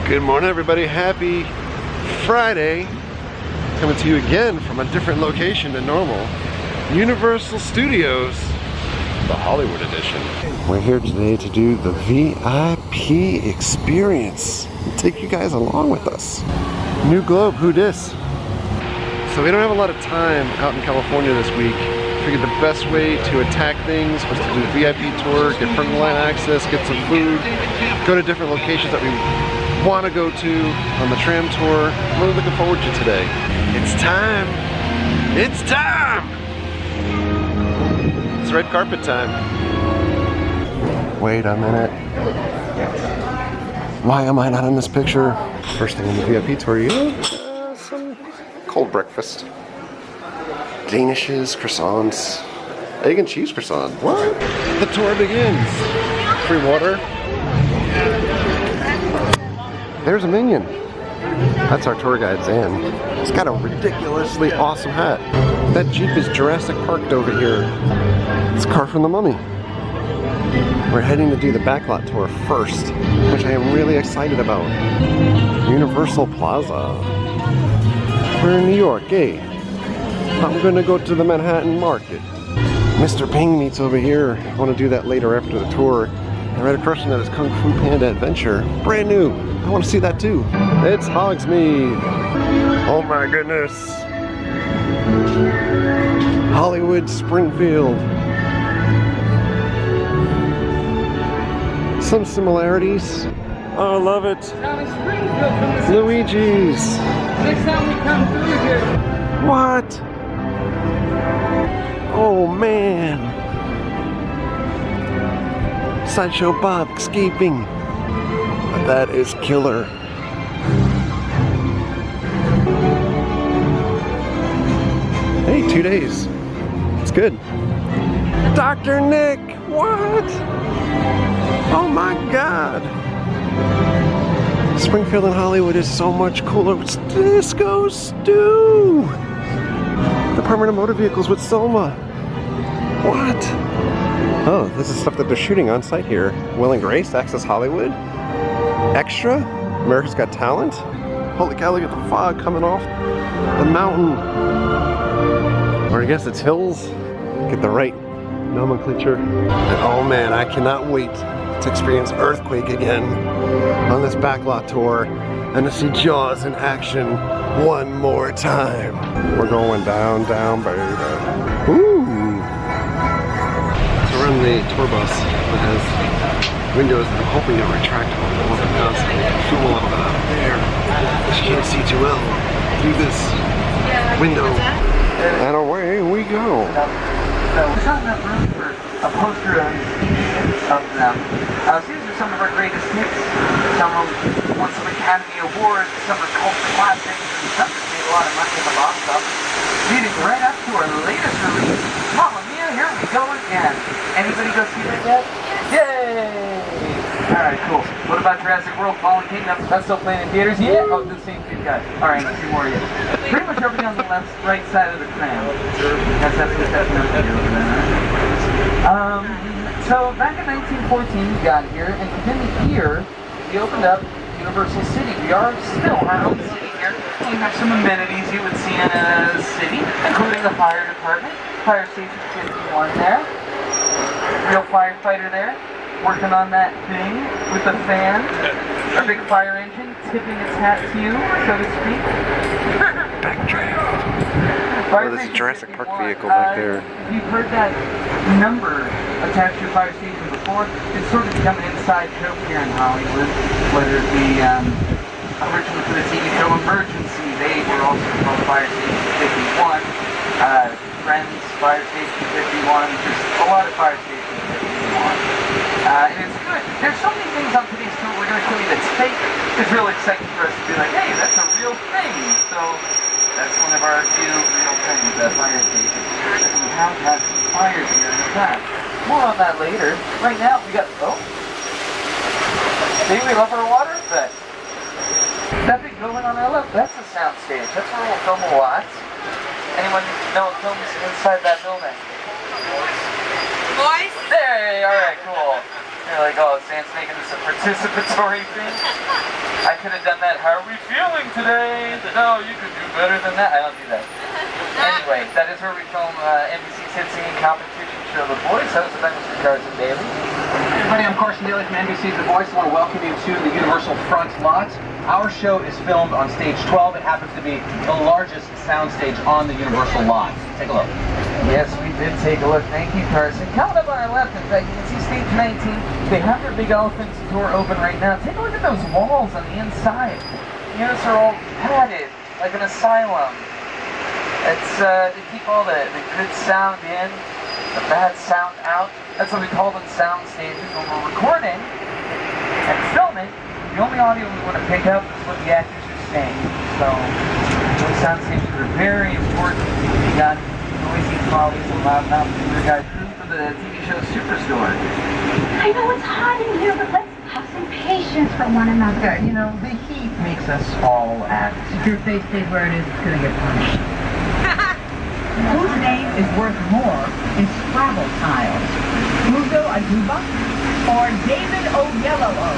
Good morning, everybody. Happy Friday. Coming to you again from a different location than normal. Universal Studios, the Hollywood edition. We're here today to do the VIP experience. Take you guys along with us. New Globe, who dis? So we don't have a lot of time out in California this week. Figured the best way to attack things was to do the VIP tour, get front of the line access, get some food, go to different locations that we want to go to on the Tram tour. I'm really looking forward to today. It's time! It's time! It's red carpet time. Wait a minute. Why am I not in this picture? First thing on the VIP tour, some cold breakfast. Danishes, croissants, egg and cheese croissant. What? The tour begins. Free water. There's a minion. That's our tour guide, Zan. He's got a ridiculously awesome hat. That Jeep is Jurassic Parked over here. It's a car from the Mummy. We're heading to do the backlot tour first, which I am really excited about. Universal Plaza. We're in New York, eh? I'm gonna go to the Manhattan Market. Mr. Ping meets over here. I want to do that later after the tour. And right across from that is Kung Fu Panda Adventure. Brand new. I want to see that too. It's Hogsmeade. Oh my goodness. Hollywood, Springfield. Some similarities. Oh, I love it. Luigi's. Next time we come through here. What? Oh man. Sideshow Bob escaping. But that is killer. Hey, 2 days. It's good. Dr. Nick, what? Oh my God. Springfield and Hollywood is so much cooler. It's Disco Stew. Department of Motor Vehicles with Soma. What? Oh, this is stuff that they're shooting on site here. Will and Grace, Access Hollywood. Extra, America's Got Talent. Holy cow, look at the fog coming off the mountain. Or I guess it's hills. Get the right nomenclature. And oh man, I cannot wait to experience Earthquake again on this backlot tour and to see Jaws in action one more time. We're going down, down, baby. Ooh. So we're on the tour bus that has windows that I'm hoping are retractable. Well, if it does, I can film a little bit out of there. But you can't see too well through this window. And away we go. There's not enough room for a poster of them. These are some of our greatest hits. Some of them won some Academy Awards, some are culture classics, and some have made a lot of money in the box office. Leading right up to our latest release, Mamma Mia, here we go again. Anybody go see that yet? Yay! Alright, cool. What about Jurassic World Fallen Kingdom? That's still playing in theaters? Yeah! Oh, the same two guys. Alright, let's see more of you. Pretty much everything on the right side of the Tram. That's good. That's no video over there. So back in 1914 we got here, and within the year we opened up Universal City. We are still our own city here. We have some amenities you would see in a city, including the fire department, fire station 51 there, real firefighter there, working on that thing with the fan, our big fire engine tipping its hat to you, so to speak. Backdraft. Oh, there's a Jurassic Park vehicle back there. You've heard that number attached to your fire station before. It's sort of become an inside joke here in Hollywood, whether it be originally for the TV show Emergency, they were also called Fire Station 51. Friends, Fire Station 51, just a lot of Fire Station 51. And it's good. There's so many things on today's tour we're going to show you that's fake. It's really exciting for us to be like, hey, that's a real thing. So that's one of our few real things, that fire station. And we have had some fires here in the past. More on that later. Right now, we got, see, we love our water effect. That big building on our left, that's the sound stage. That's where we'll film a lot. Anyone know what films inside that building? Boys? There, alright, cool. You're like, oh, Sam's making this a participatory thing? I could have done that. How are we feeling today? No, you could do better than that. I don't do that. Anyway, that is where we film NBC's hit singing competition show, The Voice. Hosted by Mr. Carson Daly. Everybody, I'm Carson Daly from NBC's The Voice. I want to welcome you to the Universal Front Lot. Our show is filmed on stage 12. It happens to be the largest soundstage on the Universal lot. Take a look. Yes, we did take a look. Thank you, Carson. Coming up on our left, in fact, you can see stage 19. They have their big elephant's door open right now. Take a look at those walls on the inside. Units are all padded, like an asylum. It's to keep all the good sound in, the bad sound out. That's what we call them sound stages. When we're recording and filming, the only audio we want to pick up is what the actors are saying. So, those sound stages are very important. We got noisy trolleys and loudmouth tour guide crew for the TV show Superstore. I know it's hot in here, but let's have some patience for one another. Yeah, you know, the heat makes us all act. If your face stays where it is, it's gonna get punished. Whose name is worth more in Scrabble tiles? Uzo Aduba or David Oyelowo?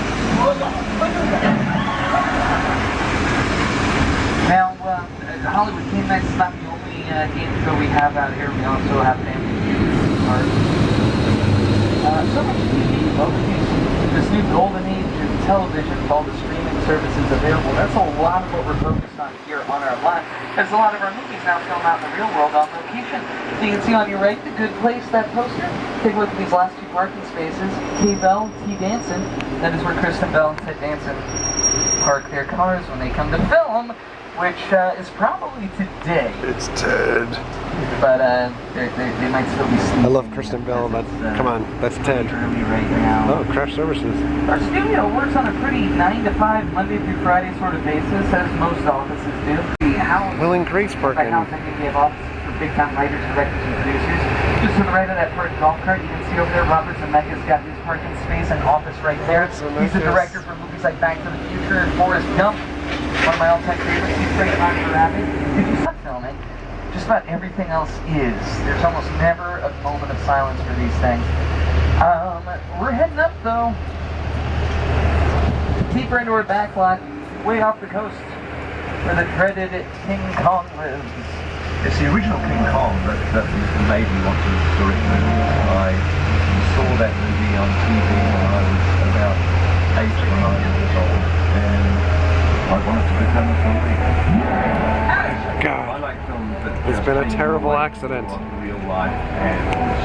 Now, Hollywood Game Night is not the only game show we have out here. We also have Family Feud cards. So much TV, this new golden age of television with all the streaming services available. That's a lot of what we're focused on here on our lot. There's a lot of our movies now filmed out in the real world on location. So you can see on your right, The Good Place, that poster. Take a look at these last two parking spaces. K. Bell, T. Danson. That is where Kristen Bell and Ted Danson park their cars when they come to film, which is probably today. It's Ted. But they might still be sleeping. I love Kristen Bell, but come on, that's Ted. Early right now. Oh, Crash Services. Our studio works on a pretty 9 to 5, Monday through Friday sort of basis, as most offices do. The house, Will and Grace by parking. house, I think we have offices for big-time writers, directors, and producers. Just to the right of that parked golf cart, you can see over there, Robert Zemeckis got his parking space and office right there. He's the director for movies like Back to the Future and Forrest Gump. One of my all-time favorites. He's great on for rapping. If you stop filming, just about everything else is. There's almost never a moment of silence for these things. We're heading up though, deeper into our backlot, way off the coast, where the dreaded King Kong lives. It's the original King Kong that made me want to direct the movie. I saw that movie on TV when I was about 8 or 9 years old, and I wanted to become a filmmaker. God. I like films that It's been a take you terrible away accident. from real life and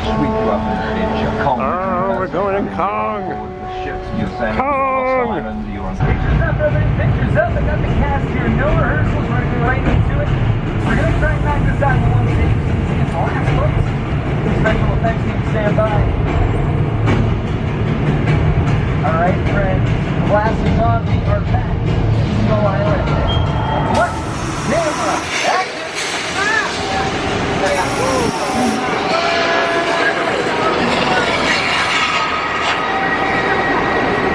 sweep you up and adventure. Kong. Oh, we're going in Kong. The ships you're sailing Kong. across islands, you're on Pictures up, everybody, pictures up. I got the cast here. No rehearsals. We're going to go right into it. We're going to try and knock this out in one take. So you can see it's last, folks. The special effects team stand by. All right, friends. Glasses on. We are back in Skull Island. What? Camera. Action.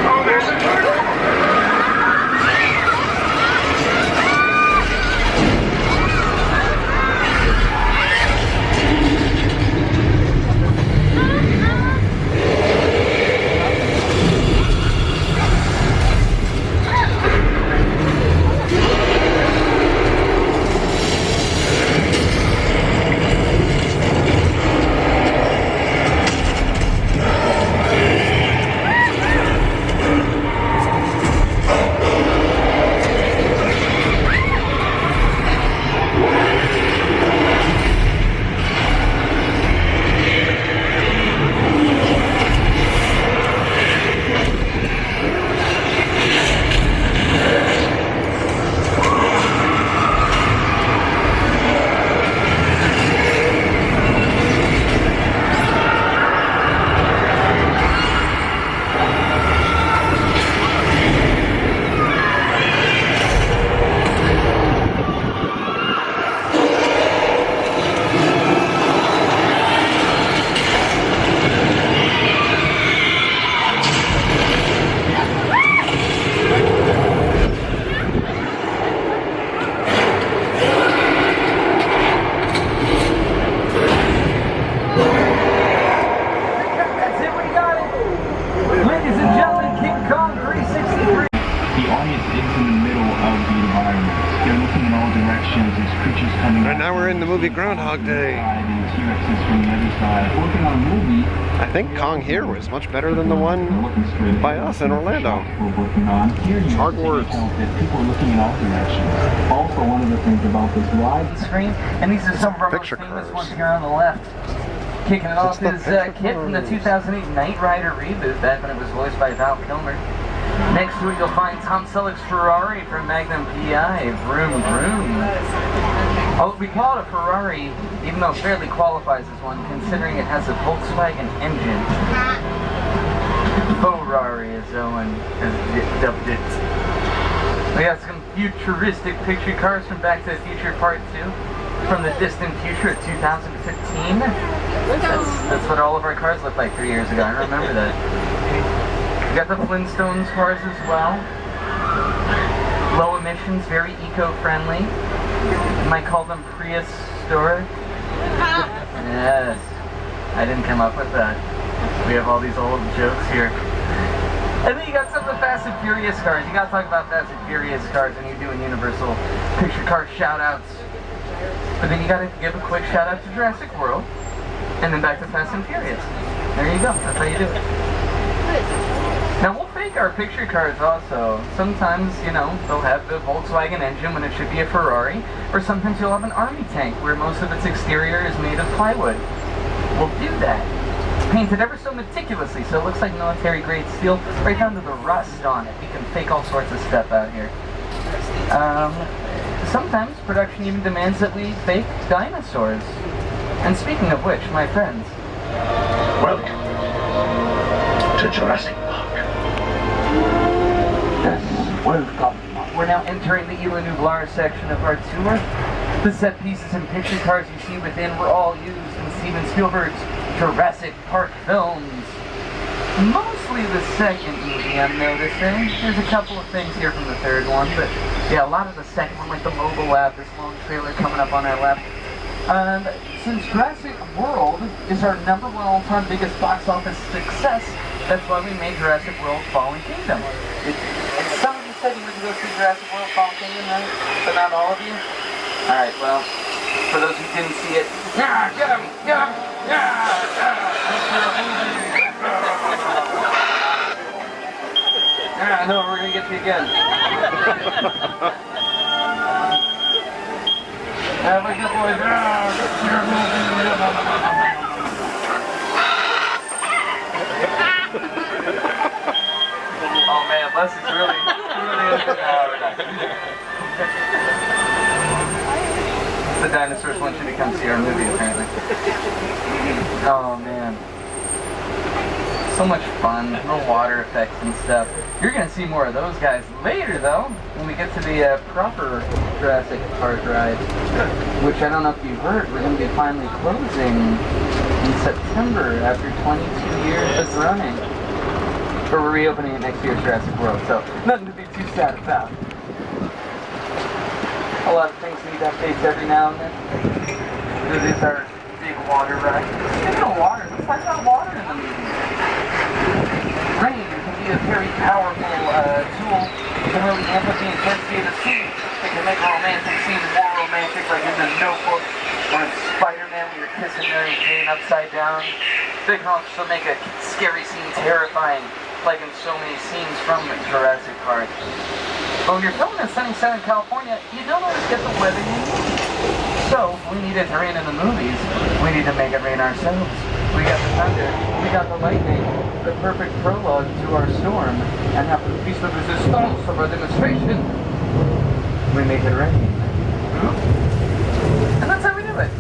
Oh, there's a turtle! in the middle of the environment. They're looking in all directions. There's creatures coming. Right now we're in the movie Groundhog Day. And T-Rexes from the other side. Working on a movie. I think Kong here was much better than the one by us in Orlando. We're working on here. Hard words. People are looking in all directions. Also, one of the things about this ride Screen, and these are some of our most Picture famous cars. ones here on the left. Kicking it off the is picture Kit from the 2008 Knight Rider reboot, back when it was voiced by Val Kilmer. Next to it, you'll find Tom Selleck's Ferrari from Magnum PI, Vroom Vroom. Oh, we call it a Ferrari, even though it barely qualifies as one, considering it has a Volkswagen engine. Ferrari, as Owen has dubbed it. We got some futuristic picture cars from Back to the Future Part 2, from the distant future of 2015. That's what all of our cars looked like 3 years ago. I remember that. We got the Flintstones cars as well. Low emissions, very eco-friendly. You might call them prehistoric. Yes. I didn't come up with that. We have all these old jokes here. And then you got some of the Fast and Furious cars. You gotta talk about Fast and Furious cars when you're doing Universal picture car shout-outs. But then you gotta give a quick shout-out to Jurassic World. And then back to Fast and Furious. There you go. That's how you do it. Now we'll fake our picture cards also. Sometimes, you know, they'll have the Volkswagen engine when it should be a Ferrari. Or sometimes you'll have an army tank where most of its exterior is made of plywood. We'll do that. It's painted ever so meticulously, so it looks like military-grade steel, right down to the rust on it. We can fake all sorts of stuff out here. Sometimes production even demands that we fake dinosaurs. And speaking of which, my friends, Welcome to Jurassic Park. yes, welcome. We're now entering the Isla Nublar section of our tour. The set pieces and picture cars you see within were all used in Steven Spielberg's Jurassic Park films. Mostly the second movie, I'm noticing. There's a couple of things here from the third one, but yeah, a lot of the second one, like the mobile lab, this long trailer coming up on our left. Since Jurassic World is our #1 all-time biggest box office success, that's why we made Jurassic World Fallen Kingdom. Some of you said you were to go see Jurassic World Fallen Kingdom, right? But not all of you? Alright, well, for those who didn't see it, yeah, get him! Get him! Yeah! I know, we're gonna get you again. Have a good boy. Oh man, Les is really The dinosaurs want you to come see our movie, apparently. Oh man. So much fun, no water effects and stuff. You're gonna see more of those guys later though, when we get to the proper Jurassic Park ride. Which I don't know if you heard, we're gonna be finally closing in September after 22 years of running. But we're reopening it next year's Jurassic World, so nothing to be too sad about. A lot of things need updates every now and then. This is our big water ride. Speaking of water, let's talk about water in the movie. Rain can be a very powerful tool. It can really amp up the intensity of the scene. It can make a romantic scene more romantic, like in The Notebook or in Spider-Man when you're kissing Mary Jane upside down. They can also make a scary scene terrifying, like in so many scenes from Jurassic Park. But when you're filming in sunny Southern California, you don't always get the weather you need. So, if we need it to rain in the movies, we need to make it rain ourselves. We got the thunder, we got the lightning, the perfect prologue to our storm, and after the piece of resistance of our demonstration, we make it rain. And that's how we do it.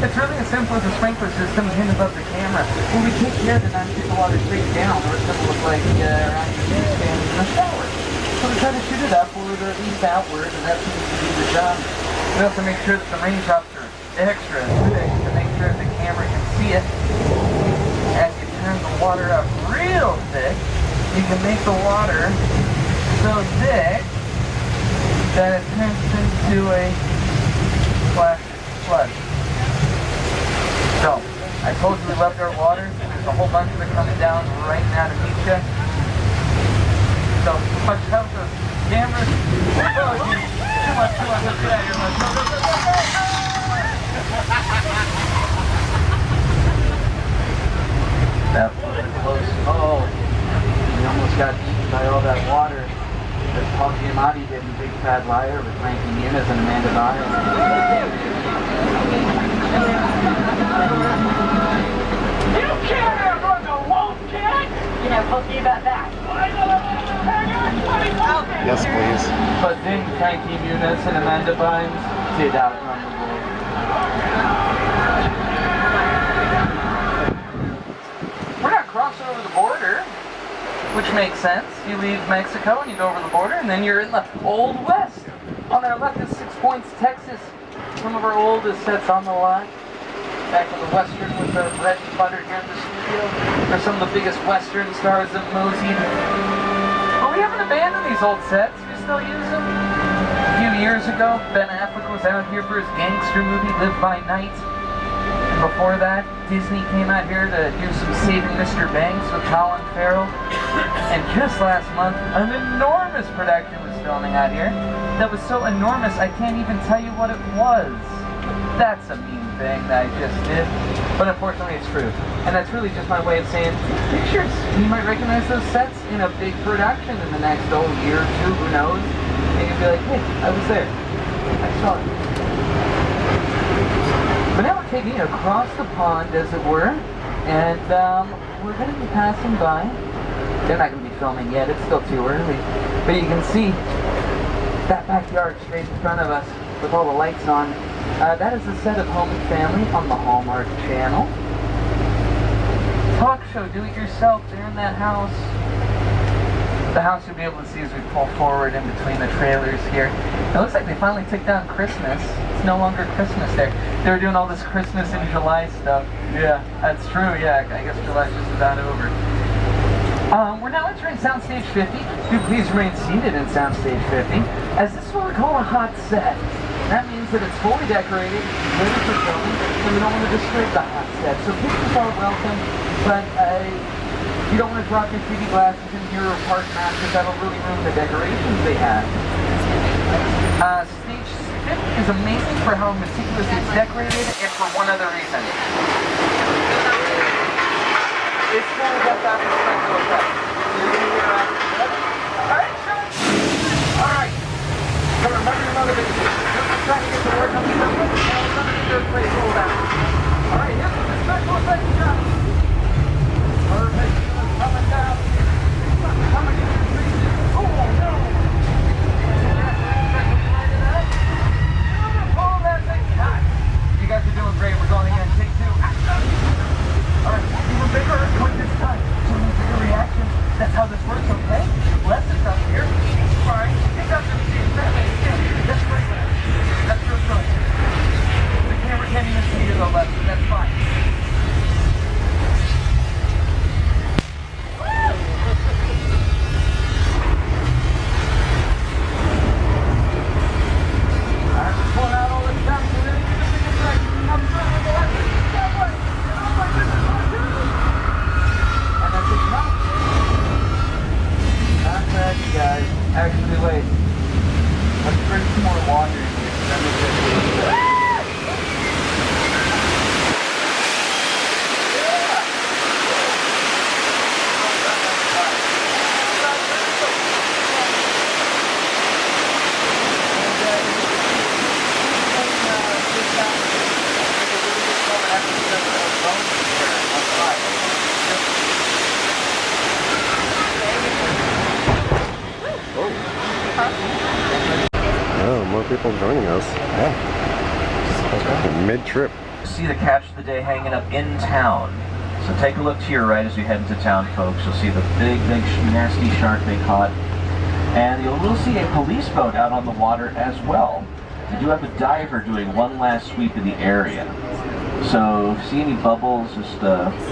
It's really as simple as a sprinkler system hidden above the camera. Well, we take care to not shoot the water straight down, or it's going to look like around your newsstand in the shower. So we try to shoot it upward, or at least outward, and that seems to be the job. We also make sure that the raindrops are extra thick to make sure the camera can see it. As you turn the water up real thick, you can make the water so thick that it turns into a flash flood. So, I told you we loved our water. There's a whole bunch of it coming down right now to meet you. So watch out for those cameras. Oh, geez. Too much. Let's get out of here. Let's go. That was close. Oh, we almost got eaten by all that water. As Paul Giamatti did in Big Fat Liar with Frankie Muniz and Amanda Bynes. You can't run the wolf, kid! Yeah, we'll see about that. Yes, please. But then Frankie Muniz and Amanda Bynes did outrun the wolf. We're not crossing over the border, which makes sense. You leave Mexico and you go over the border, and then you're in the Old West. On our left is 6 Points, Texas. Some of our oldest sets on the lot. Back in the Western with the bread and butter here in the studio. They're some of the biggest Western stars of Mosey. But we haven't abandoned these old sets. We still use them. A few years ago, Ben Affleck was out here for his gangster movie, Live by Night. And before that, Disney came out here to do some Saving Mr. Banks with Colin Farrell. And just last month, an enormous production was filming out here. That was so enormous, I can't even tell you what it was. That's a mean thing that I just did. But unfortunately, it's true. And that's really just my way of saying, pictures. You might recognize those sets in a big production in the next year or two, who knows? And you'll be like, hey, I was there. I saw it. But now we're taking it across the pond, as it were, and we're going to be passing by. They're not going to be filming yet, it's still too early. But you can see that backyard straight in front of us with all the lights on. That is a set of Home and Family on the Hallmark Channel. Talk show, do it yourself, they're in that house. The house you'll be able to see as we pull forward in between the trailers here. It looks like they finally took down Christmas. It's no longer Christmas there. They were doing all this Christmas in July stuff. Yeah, that's true, yeah. I guess July's just about over. We're now entering Soundstage 50. Do please remain seated in Soundstage 50, as this is what we call a hot set. That means that it's fully decorated, ready for filming, and we don't want to disturb the hot set. So pictures are welcome, but you don't want to drop your 3D glasses into your park map because that'll really ruin the decorations they have. Stage 50 is amazing for how meticulously it's decorated, and for one other reason. It's full of that special effect. Alright, so remember your motivation. Just trying to get to work on the stuff like the place rolled out. Alright, here's the special effect shot. Perfect. Coming down. Coming in the trees. Oh no! Beautiful, that's a cut. You guys are doing great. We're going again. Take two. Alright, even bigger earthquake this time. So no bigger reaction. That's how this works, okay? Less is up here. Fine. It's up to the seat. That's great. That's real good. The camera can't even see you though, Leslie. That's fine. Pulling out all the stuff. So then you can think it's like, I'm trying to go out there. Oh my goodness, what do? And that's it, no. Not bad, you guys. Actually, wait. Let's bring some more water in here. That makes it really good. Oh, more people joining us. Yeah. Mid-trip. See the catch of the day hanging up in town. So take a look to your right as we head into town, folks. You'll see the big, nasty shark they caught. And you'll see a police boat out on the water as well. You do have a diver doing one last sweep in the area. So if you see any bubbles, just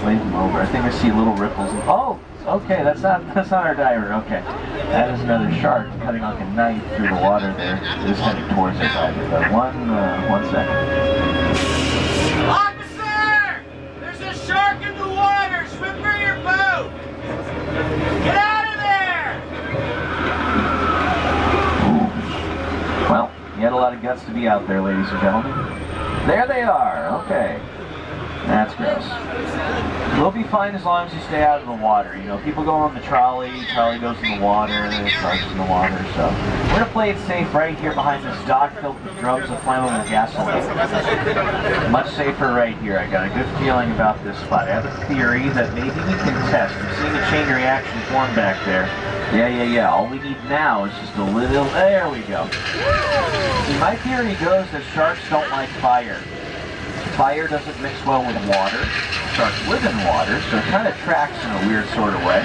wave them over. I think I see little ripples. Oh, okay, that's not our diver. Okay, that is another shark cutting like a knife through the water there. It is heading towards our diver. But one second. Officer! There's a shark in the water! Swim for your boat! Get out of there! a lot of guts to be out there, ladies and gentlemen. There they are. Okay. That's gross. We'll be fine as long as you stay out of the water. You know, people go on the trolley goes in the water, and then it starts in the water, so. We're gonna play it safe right here behind this dock filled with drums of flammable gasoline. Much safer right here. I got a good feeling about this spot. I have a theory that maybe we can test. I'm seeing a chain reaction form back there. Yeah. All we need now is just a little, there we go. See, my theory goes that sharks don't like fire. Fire doesn't mix well with water. Sharks live in water, so it kind of tracks in a weird sort of way.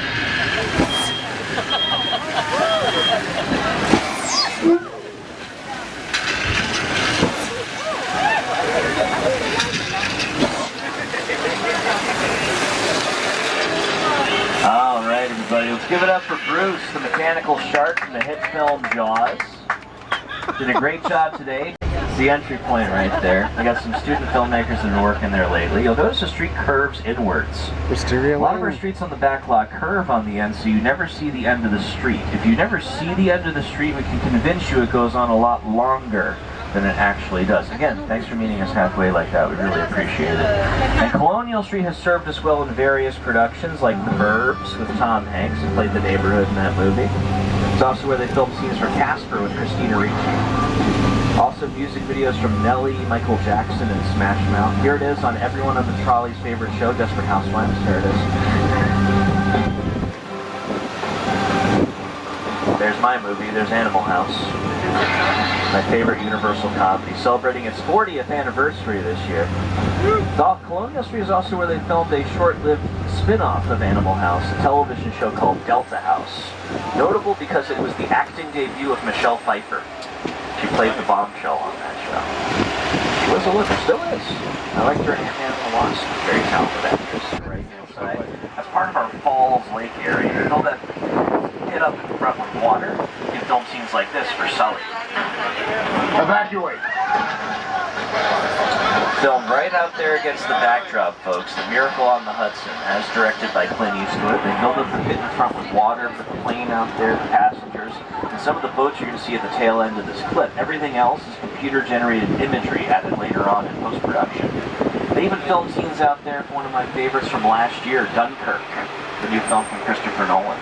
All right, everybody, let's give it up for Bruce, the mechanical shark from the hit film Jaws. Did a great job today. The entry point right there. I got some student filmmakers that are working there lately. You'll notice the street curves inwards. A lot of our streets on the back lot curve on the end, so you never see the end of the street. If you never see the end of the street, we can convince you it goes on a lot longer than it actually does. Again, thanks for meeting us halfway like that. We really appreciate it. And Colonial Street has served us well in various productions, like The Burbs with Tom Hanks, who played the neighborhood in that movie. It's also where they filmed scenes for Casper with Christina Ricci. Also music videos from Nelly, Michael Jackson, and Smash Mouth. Here it is on everyone on the trolley's favorite show, Desperate Housewives. There it is. There's my movie, there's Animal House. My favorite Universal comedy, celebrating its 40th anniversary this year. Colonial Street is also where they filmed a short-lived spin-off of Animal House, a television show called Delta House. Notable because it was the acting debut of Michelle Pfeiffer. She played the bombshell on that show. She was a looker, still is. I liked her in Ant-Man and the Wasp. Very talented actress. Right inside. That's part of our Falls Lake area. You know that hit up in front with water? You can film scenes like this for Sully. Evacuate. Filmed right out there against the backdrop, folks. The Miracle on the Hudson, as directed by Clint Eastwood. They filled up the pit in front with water for the plane out there, the passengers, and some of the boats you're going to see at the tail end of this clip. Everything else is computer-generated imagery added later on in post-production. They even filmed scenes out there for one of my favorites from last year, Dunkirk, the new film from Christopher Nolan.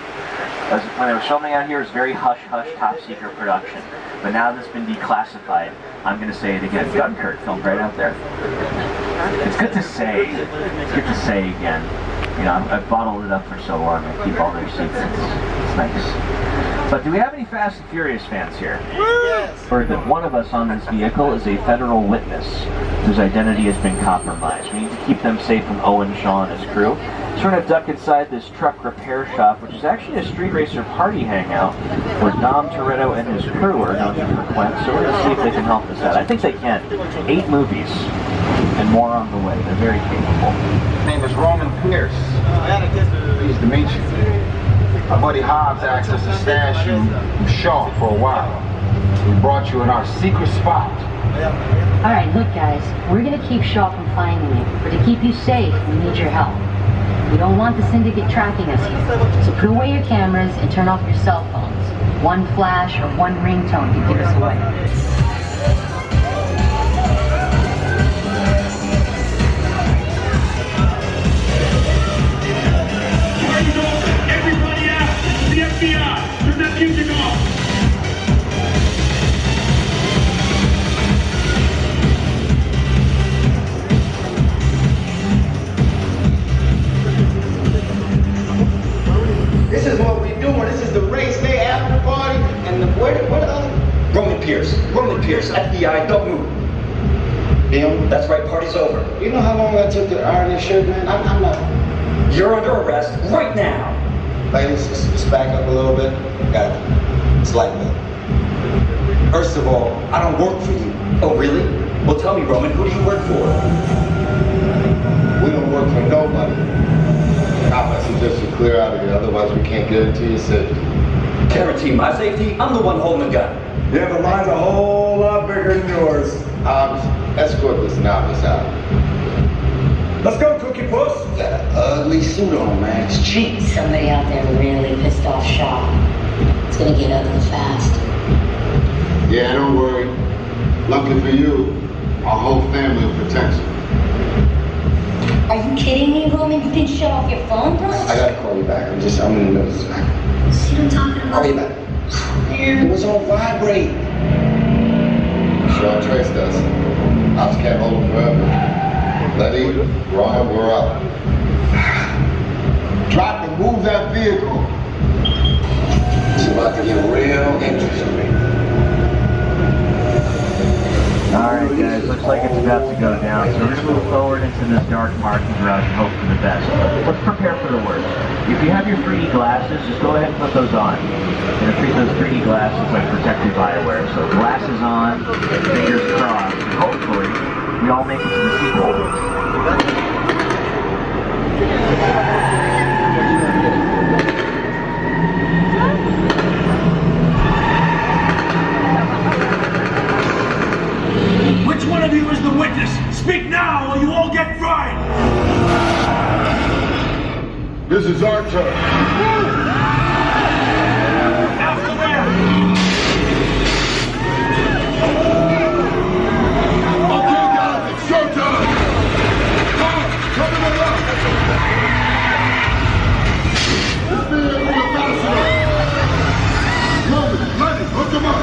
When they were filming out here, it was very hush-hush, top-secret production. But now that it's been declassified, I'm going to say it again. Dunkirk, filmed right out there. It's good to say. It's good to say again. You know, I've bottled it up for so long. I keep all their secrets. It's nice. But do we have any Fast and Furious fans here? Yes. Heard that one of us on this vehicle is a federal witness whose identity has been compromised. We need to keep them safe from Owen Shaw and his crew. So we're going to duck inside this truck repair shop, which is actually a street racer party hangout where Dom Toretto and his crew are known to frequent. So we're going to see if they can help us out. I think they can. 8 movies and more on the way. They're very capable. His name is Roman Pierce. Pleased to meet you. My buddy Hobbs asked us to stash you from Shaw for a while. We brought you in our secret spot. All right, look guys, we're gonna keep Shaw from finding you, but to keep you safe, we need your help. We don't want the syndicate tracking us here, so put away your cameras and turn off your cell phones. One flash or one ringtone can give us away. Everybody out! The FBI! Turn that music off! This is what we doing. This is the race day after party, and what the other? Roman Pierce, FBI, don't move. Him? That's right, party's over. You know how long I took to iron this shirt, man? I'm not. You're under arrest right now. Ladies, just back up a little bit. Got it. It's like that. First of all, I don't work for you. Oh, really? Well, tell me, Roman, who do you work for? We don't work for nobody. I suggest you clear out of here, otherwise we can't guarantee your safety. Guarantee my safety? I'm the one holding the gun. Yeah, but mine's a whole lot bigger than yours. Escort this novice out. Let's go, Cookie Puss. Got an ugly suit on, man. It's cheap. Somebody out there really pissed off Shaw. It's gonna get ugly fast. Yeah, don't worry. Luckily for you, our whole family will protect you. Are you kidding me, Roman? You didn't shut off your phone, bro? I gotta call you back. I'm in the middle of this. See what I'm talking about? Call you back. It was on vibrate. Sure traced us. Ops can't hold him forever. Letty, Ron, we're up. Drop and move that vehicle. It's about to get real interesting. Alright guys, looks like it's about to go down, so we're going to move forward into this dark parking garage and hope for the best. Let's prepare for the worst. If you have your 3D glasses, just go ahead and put those on. And treat those 3D glasses like protective eyewear. So glasses on, fingers crossed, and hopefully we all make it to the sequel. Which one of you is the witness? Speak now or you all get fried! This is our turn. After them! Okay, guys, it's showtime! Come on, come it up! This vehicle is faster! Roman, Lenny, hook them up!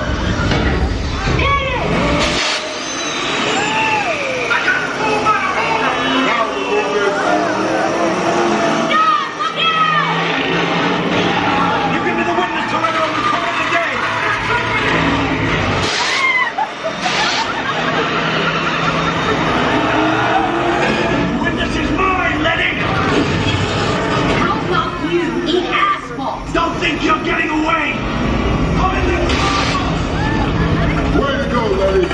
Don't think you're getting away! Come in there! Way to go, Lenny!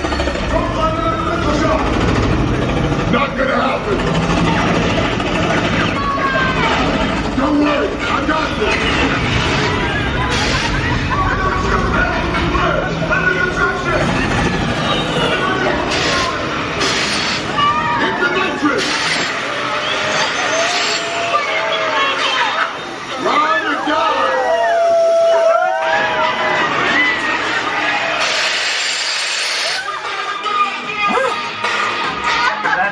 Not gonna happen! Don't worry, I got this! Into the entrance! Ride or die!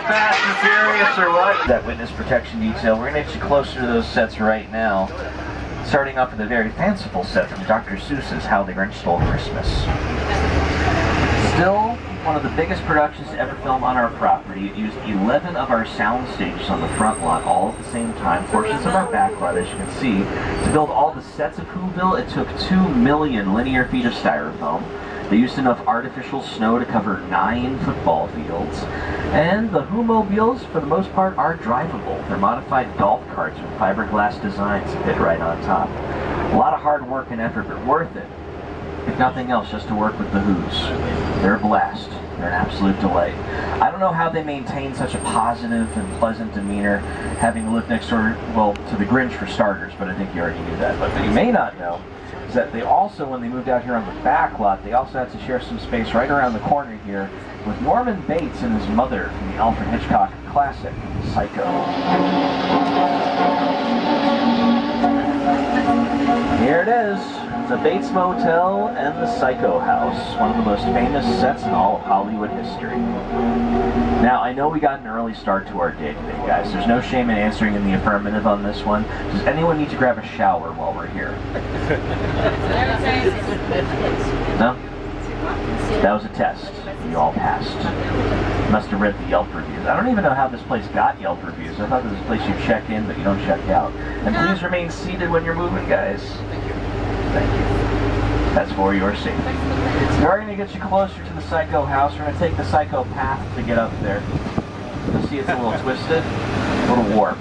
Fast and Furious or what? That witness protection detail. We're going to get you closer to those sets right now. Starting off with a very fanciful set from Dr. Seuss's How the Grinch Stole Christmas. Still one of the biggest productions to ever film on our property. It used 11 of our sound stages on the front lot all at the same time, portions of our back lot as you can see. To build all the sets of Whoville, it took 2 million linear feet of styrofoam. They used enough artificial snow to cover 9 football fields. And the Whomobiles, for the most part, are drivable. They're modified golf carts with fiberglass designs that fit right on top. A lot of hard work and effort, but worth it. If nothing else, just to work with the Who's. They're a blast. They're an absolute delight. I don't know how they maintain such a positive and pleasant demeanor, having lived next door, well, to the Grinch for starters, but I think you already knew that. But what you may not know is that they also, when they moved out here on the back lot, they also had to share some space right around the corner here with Norman Bates and his mother from the Alfred Hitchcock classic, Psycho. Here it is, the Bates Motel and the Psycho House, one of the most famous sets in all of Hollywood history. Now, I know we got an early start to our day today, guys. There's no shame in answering in the affirmative on this one. Does anyone need to grab a shower while we're here? No? That was a test. You all passed. Must have read the Yelp reviews. I don't even know how this place got Yelp reviews. I thought this was a place you check in, but you don't check out. And please remain seated when you're moving, guys. Thank you. Thank you. That's for your safety. We are going to get you closer to the Psycho house. We're going to take the Psycho path to get up there. You'll see it's a little twisted, a little warped.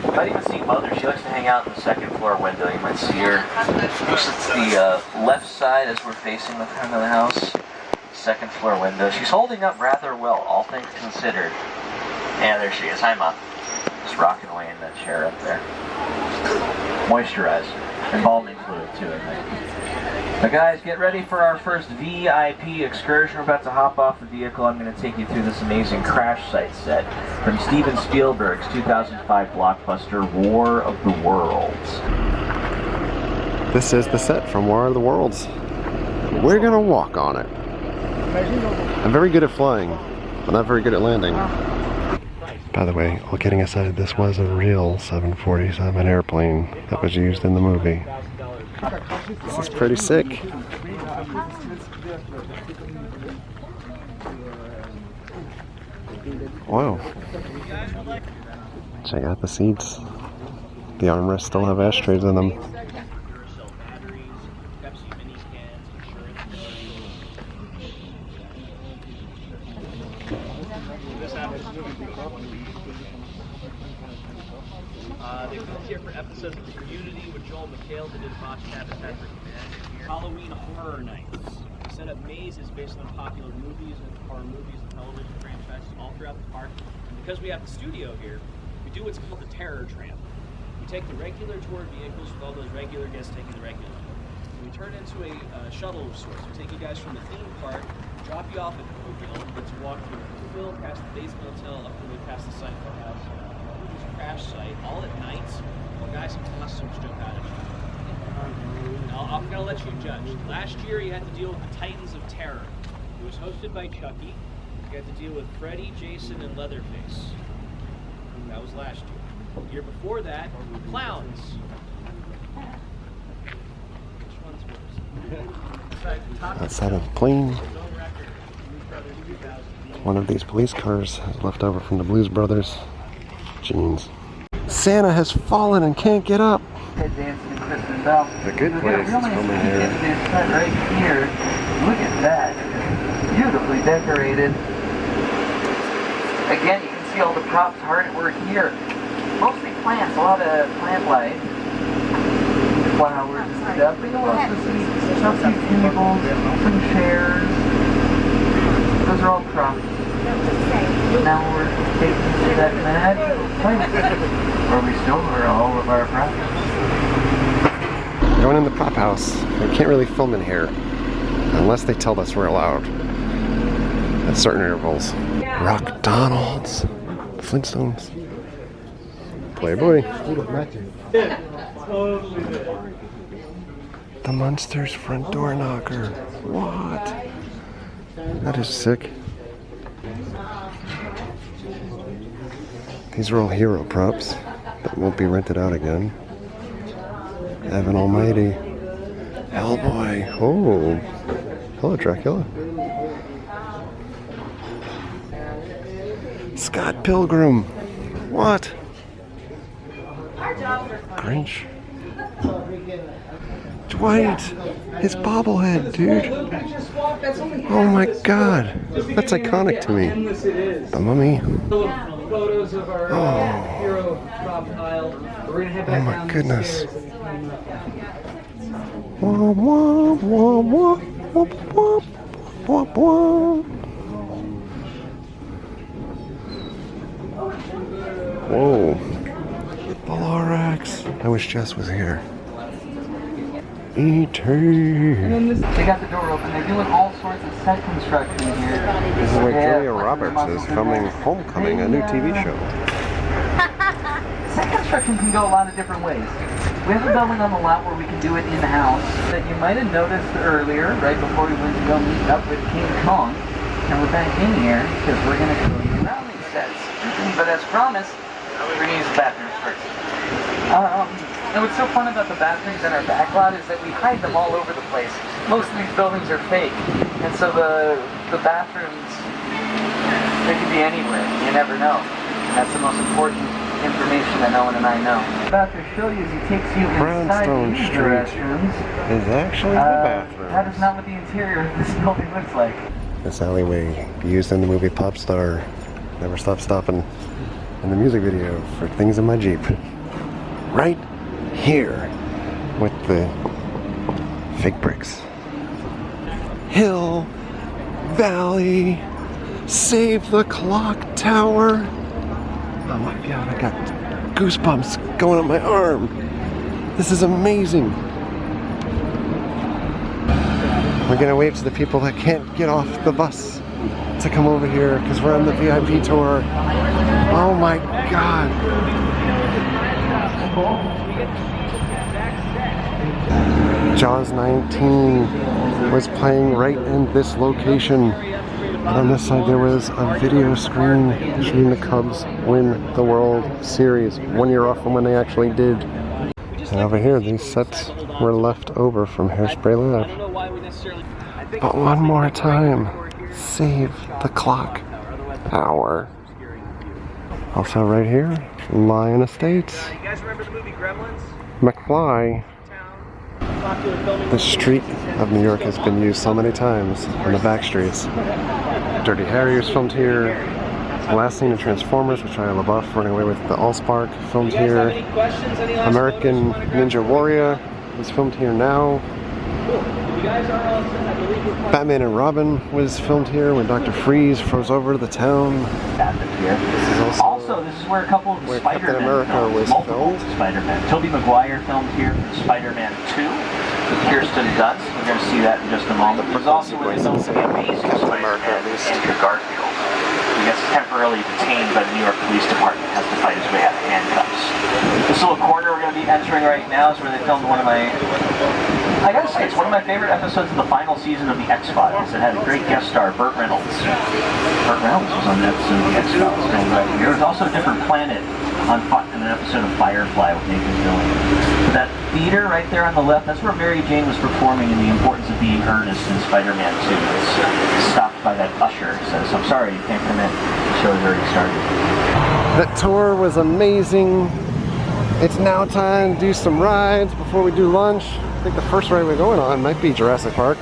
You might even see Mother. She likes to hang out in the second floor window. You might see her. It's the left side as we're facing the front of the house. Second floor window. She's holding up rather well, all things considered. Yeah, there she is. Hi, Mom. Just rocking away in that chair up there. Moisturizer. Embalming fluid, too, I think. Now, guys, get ready for our first VIP excursion. We're about to hop off the vehicle. I'm going to take you through this amazing crash site set from Steven Spielberg's 2005 blockbuster, War of the Worlds. This is the set from War of the Worlds. We're gonna walk on it. I'm very good at flying, but not very good at landing. By the way, all kidding aside, this was a real 747 airplane that was used in the movie. This is pretty sick. Wow. Check out the seats. The armrests still have ashtrays in them. They filmed here for episodes of Community with Joel McHale that did Bosch Habitat for Humanity. Halloween Horror Nights. We set up mazes based on popular movies and horror movies and television franchises all throughout the park. And because we have the studio here, we do what's called the Terror Tram. We take the regular tour vehicles with all those regular guests taking the regular tour. And we turn it into a shuttle of sorts. We take you guys from the theme park, drop you off at Cookville, get to walk through Cookville, past the basement hotel, up the way past the Seinfeld house. Crash site all at night while guys in costumes jump out at you. Now, I'm going to let you judge. Last year you had to deal with the Titans of Terror. It was hosted by Chucky. You had to deal with Freddy, Jason, and Leatherface. That was last year. The year before that, clowns. Which one's worse? Outside of the plane, one of these police cars is left over from the Blues Brothers. Jeans. Santa has fallen and can't get up. The good place is filming here. Right here. Look at that. Beautifully decorated. Again, you can see all the props hard at work here. Mostly plants, a lot of plant life. Flowers and stuff. But you'll also see some tables, some chairs. Those are all props. Now we're taking to that magical place where we store all of our props. Going in the prop house. We can't really film in here unless they tell us we're allowed at certain intervals. Rock Donalds, Flintstones, Playboy, the Munsters front door knocker. What? That is sick. These are all hero props that won't be rented out again. Evan Almighty. Hellboy. Oh. Hello, Dracula. Scott Pilgrim. What? Grinch. Dwight. His bobblehead, dude. Oh my god. That's iconic to me. The Mummy. Photos of our hero prop pile. We're gonna head back down my goodness. the stairs. Wah, wah, wah, wah, wah, wah, wah, wah. Whoa. The Lorax. I wish Jess was here. E.T. They got the door open. They're doing all sorts of set construction here. This is where Julia Roberts is filming Homecoming, a new TV show. Set construction can go a lot of different ways. We have a building on the lot where we can do it in-house that you might have noticed earlier, right before we went to go meet up with King Kong. And we're back in here because we're going to show you around these sets. But as promised, we're going to use the bathrooms first. And what's so fun about the bathrooms in our back lot is that we hide them all over the place. Most of these buildings are fake. And so the bathrooms, they can be anywhere. You never know. And that's the most important information that Owen and I know. What I'm about to show you is he takes you inside these restrooms. Is actually the bathroom. That is not what the interior of this building looks like. This alleyway used in the movie Pop Star. Never Stop Stopping in the music video for Things in My Jeep. Right here with the fake bricks. Hill, valley, save the clock tower. Oh my god, I got goosebumps going up my arm. This is amazing. We're gonna wave to the people that can't get off the bus to come over here because we're on the VIP tour. Oh my god. Jaws 19 was playing right in this location. And on this side there was a video screen showing the Cubs win the World Series 1 year off from when they actually did. And over here, these sets were left over from Hairspray Lab. But one more time, save the clock hour. Also right here, Lion Estates. McFly. The street of New York has been used so many times on the back streets. Dirty Harry was filmed here. Last scene of Transformers, which Shia LaBeouf running away with the Allspark, filmed here. American Ninja Warrior was filmed here now. Batman and Robin was filmed here when Dr. Freeze froze over the town. This is where a couple of where Spider-Man Captain America filmed, was multiple filmed. Spider-Man. Tobey Maguire filmed here for Spider-Man 2 with Kirsten Dunst. We're going to see that in just a moment. There's also where they filmed the Amazing Spider-Man and Andrew Garfield. He gets temporarily detained by the New York Police Department, has to fight his way out of handcuffs. This little corner we're going to be entering right now is where they filmed one of my, I gotta say, it's one of my favorite episodes of the final season of the X-Files. It had a great guest star, Burt Reynolds. Burt Reynolds was on an episode of the X-Files filmed right here. There was also a different planet on an episode of Firefly with Nathan Fillion. That theater right there on the left, that's where Mary Jane was performing in The Importance of Being Earnest in Spider-Man 2. It's stopped by that usher who says, "I'm sorry, you can't come in. The show has already started." That tour was amazing. It's now time to do some rides before we do lunch. I think the first ride we're going on might be Jurassic Park.